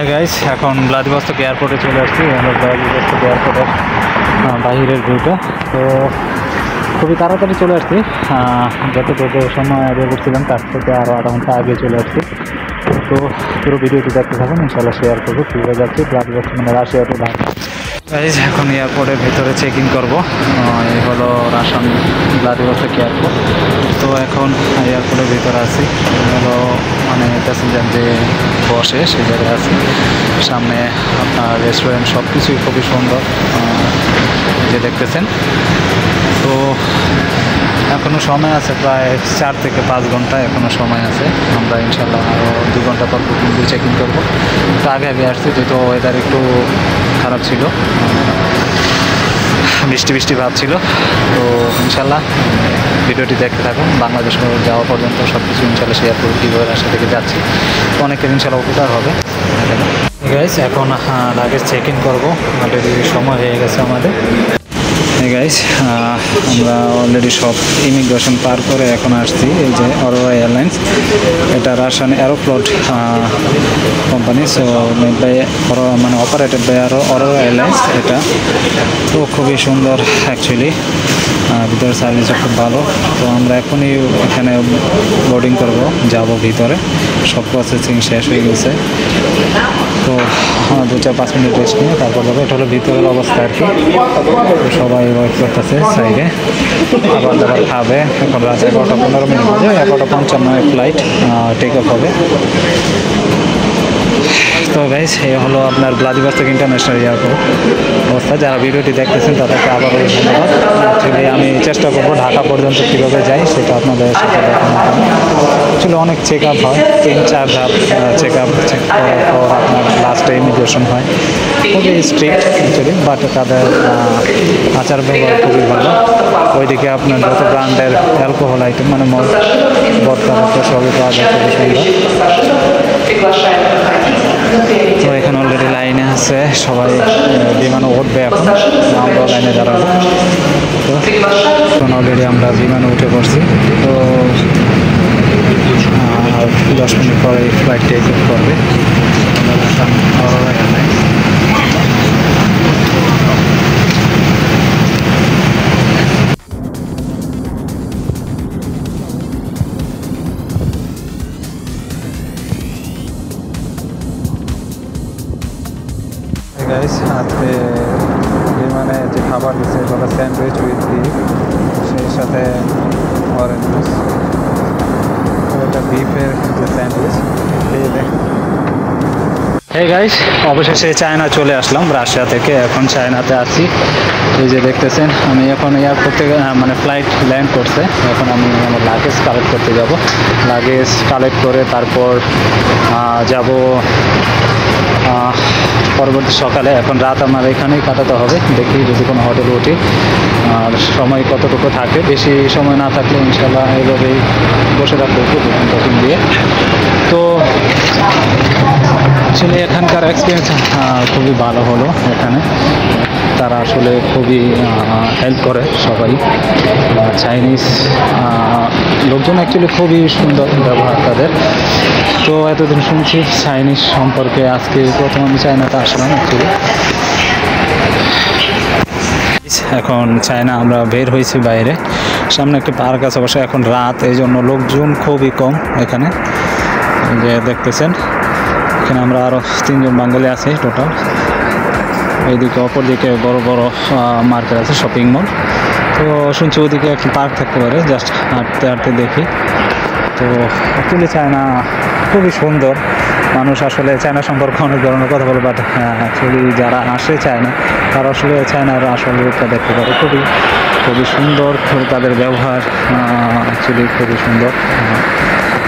Hi guys, এখন Vladivostok এয়ারপোর্টে চলে আসছি। আমরা ভ্লাদিভস্টক এয়ারপোর্টের বাহিরের ভিউটা। তো খুবই তাড়াতাড়ি চলে আসছি, যতটুকু সময় আগে করছিলাম তার থেকে আরও আধা ঘন্টা আগে চলে আসছি। তো পুরো ভিডিওটি দেখতে থাকুন, ইনশাল্লাহ শেয়ার করবো কীভাবে যাচ্ছি ভ্লাদিভস্টক মানে রাশিয়া টু ঢাকা। গাইস, এখন এয়ারপোর্টের ভিতরে চেক ইন করবো। এই হলো রাশিয়ান ভ্লাদিভস্টক এয়ারপোর্ট। তো এখন এয়ারপোর্টের ভিতরে আছি, হলো মানে প্যাসেঞ্জার যে বসে সেই জায়গায় আছি। সামনে আপনার রেস্টুরেন্ট সব কিছুই খুবই সুন্দর, যে দেখতেছেন। তো এখনও সময় আছে, প্রায় 4 থেকে 5 ঘন্টা এখনও সময় আছে। আমরা ইনশাল্লাহ আরও 2 ঘন্টা পর কিন্তু চেক ইন করবো। তো আগে আসছি, যেহেতু ওয়েদার একটু খারাপ ছিল, বৃষ্টি বৃষ্টি ভাব ছিল। তো ইনশাল্লাহ ভিডিওটি দেখতে থাকুন, বাংলাদেশ যাওয়া পর্যন্ত সব কিছু ইনশাল্লাহ শেয়ার করব, কীভাবে রাস্তা থেকে যাচ্ছি। তো অনেকের ইনশাল্লাহ উপকার হবে। গাইস, এখন লাগেজ চেক ইন করবো, অলরেডি সময় হয়ে গেছে আমাদের। গাইস, আমরা অলরেডি সব ইমিগ্রেশন পার করে এখন আসছি। এই যে অরোরা এয়ারলাইন্স, এটা Russian Aeroflot company. So made by মানে অপারেটেড বাই অরোরা এয়ারলাইন্স এটা। তো খুবই সুন্দর অ্যাকচুয়ালি, ভিতরে সার্ভিসও খুব ভালো। তো আমরা এখনই এখানে বোর্ডিং করব, যাব ভিতরে। সব প্রসেসিং শেষ হয়ে গেছে। তো 2-5 মিনিট রেস্ট নিয়ে তারপর যাবো। এটা হলো ভিতরের অবস্থা আর কি। তো সবাই ওয়েট করতেছে সাইডে, খাবার দাবার খাবে। এখন রাত 11:15 বাজে, 11:55 ফ্লাইট টেক অফ হবে। তো গাইস, এই হলো আপনার ভ্লাদিভস্টক ইন্টারন্যাশনাল এয়ারপোর্ট অবস্থা। যারা ভিডিওটি দেখতেছেন তাদেরকে আবারও ধন্যবাদ। অ্যাকচুয়ালি আমি চেষ্টা করবো ঢাকা পর্যন্ত কীভাবে যাই সেটা আপনাদের সাথে দেখানোর জন্য। অ্যাকচুয়ালি অনেক চেক আপ হয়, 3-4 ধাপ চেক করার পর আপনার লাস্টে ইমিগ্রেশন হয়। খুবই স্ট্রিক্ট অ্যাকচুয়ালি, বাট তাদের আচার ব্যবহার খুবই ভালো। ওইদিকে আপনার যত ব্র্যান্ডের অ্যালকোহল আইটেম মানে মদ, বদকা সবই পাওয়া যায়, খুবই সুন্দর। তো এখানে অলরেডি লাইনে আছে সবাই, বিমানও উঠবে এখন, আমরাও লাইনে দাঁড়াবো। তো এখন অলরেডি আমরা বিমানে উঠে পড়ছি। তো 10 মিনিট পরে ফ্লাইট টেক অফ করবে। গাইস, আজকে বিমানে যে খাবার দিচ্ছে সেটা স্যান্ডউইচ উইথ বিফ, সেই সাথে অরেঞ্জ জুস। তো এটা বিফের যে স্যান্ডউইচ খেয়ে দেখ। এই গাইস, অবশেষে চায়না চলে আসলাম রাশিয়া থেকে। এখন চায়নাতে আছি। এই যে দেখতেছেন, আমি এখন এয়ারপোর্ট থেকে মানে ফ্লাইট ল্যান্ড করছে। এখন আমি আমার লাগেজ কালেক্ট করতে যাব। লাগেজ কালেক্ট করে তারপর যাব পরবর্তী সকালে। এখন রাত আমার এখানেই কাটাতে হবে, দেখি যদি কোনো হোটেল উঠি। আর সময় কতটুকু থাকে, বেশি সময় না থাকলে ইনশাল্লাহ এইভাবেই বসে থাকবো বুকিং দিয়ে। তো আসলে এখানকার এক্সপিরিয়েন্স খুবই ভালো হলো। এখানে তারা আসলে খুবই হেল্প করে সবাই। চাইনিজ লোকজন অ্যাকচুয়ালি খুবই সুন্দর ব্যবহার তাদের। তো এতদিন শুনছি চাইনিজ সম্পর্কে, আজকে প্রথম আমি চায়নাতে আসলাম অ্যাকচুয়ালি। এখন চায়না আমরা বের হয়েছি বাইরে, সামনে একটা পার্ক আছে অবশ্য। এখন রাত, এই জন্য লোকজন খুবই কম এখানে। যে দেখতেছেন, এখানে আমরা আরও 3 জন বাঙালি আছি টোটাল। এইদিকে অপর দিকে বড় বড় মার্কেট আছে, শপিং মল। তো শুনছি ওদিকে একটা পার্ক থাকতে পারে, জাস্ট হাঁটতে হাঁটতে দেখি। তো অ্যাকচুয়ালি চায়না খুবই সুন্দর। মানুষ আসলে চায়না সম্পর্কে অনেক ধরনের কথা বলে, বাট অ্যাকচুয়ালি যারা আসে চায়না তারা আসলে চায়নার আসল রূপটা দেখতে পারে। খুবই সুন্দর তাদের ব্যবহার, অ্যাকচুয়ালি খুবই সুন্দর।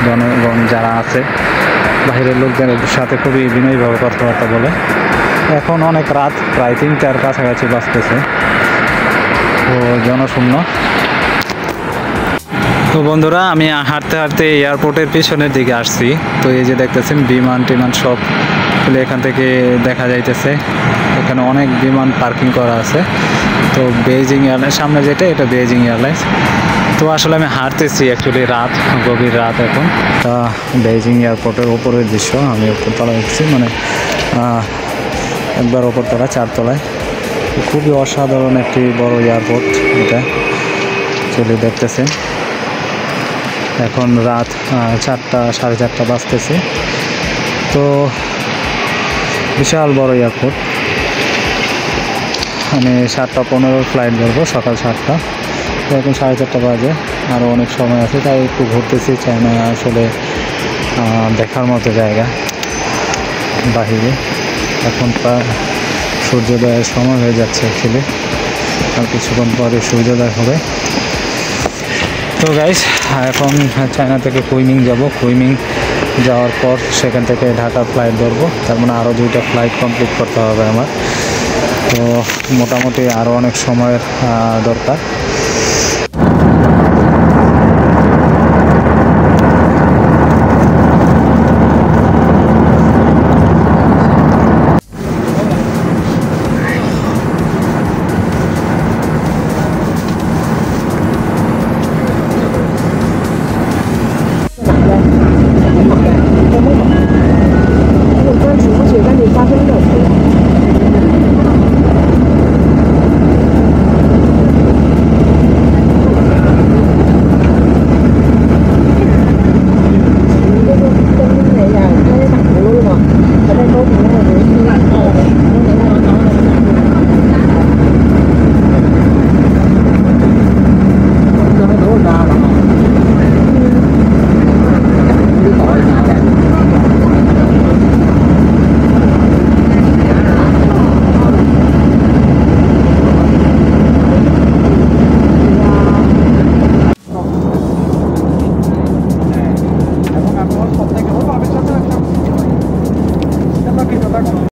জনগণ যারা আছে বাইরের লোকদের সাথে খুবই বিনয়ীভাবে কথাবার্তা বলে। এখন অনেক রাত, প্রায় 3টার কাছাকাছি বাজতেছে। তো জনশূন্য। তো বন্ধুরা, আমি হাঁটতে হাঁটতে এয়ারপোর্টের পিছনের দিকে আসছি। তো এই যে দেখতেছেন বিমান টিমান সব এখান থেকে দেখা যাইতেছে। এখানে অনেক বিমান পার্কিং করা আছে। তো বেইজিং এয়ারলাইন্স সামনে যেটা, এটা বেইজিং এয়ারলাইন্স। তো আসলে আমি হাঁটতেছি, অ্যাকচুয়ালি রাত, গভীর রাত এখন। বেইজিং এয়ারপোর্টের উপরের দৃশ্য, আমি উপর তলা দেখছি, মানে একবার ওপরতলা 4 তলায়। খুবই অসাধারণ একটি বড় এয়ারপোর্ট এটা, চলে দেখতেছেন। এখন রাত 4টা 4:30 বাজতেছে। তো বিশাল বড় এয়ারপোর্ট। আমি 7:15 ফ্লাইট ধরবো, সকাল 7টা। তো এখন 4:30 বাজে, আরও অনেক সময় আছে, তাই একটু ঘুরতেছি। চায়না আসলে দেখার মতো জায়গা বাহিরে। এখন প্রায় সূর্যোদয়ের সময় হয়ে যাচ্ছে অ্যাকচুয়ালি, আর কিছুক্ষণ পরে সূর্যোদয় হবে। তো গাইস, এখন চায়না থেকে কুইমিং যাব। কুইমিং যাওয়ার পর সেখান থেকে ঢাকার ফ্লাইট ধরবো। তার মানে আরও 2টা ফ্লাইট কমপ্লিট করতে হবে আমার। তো মোটামুটি আরও অনেক সময়ের দরকার।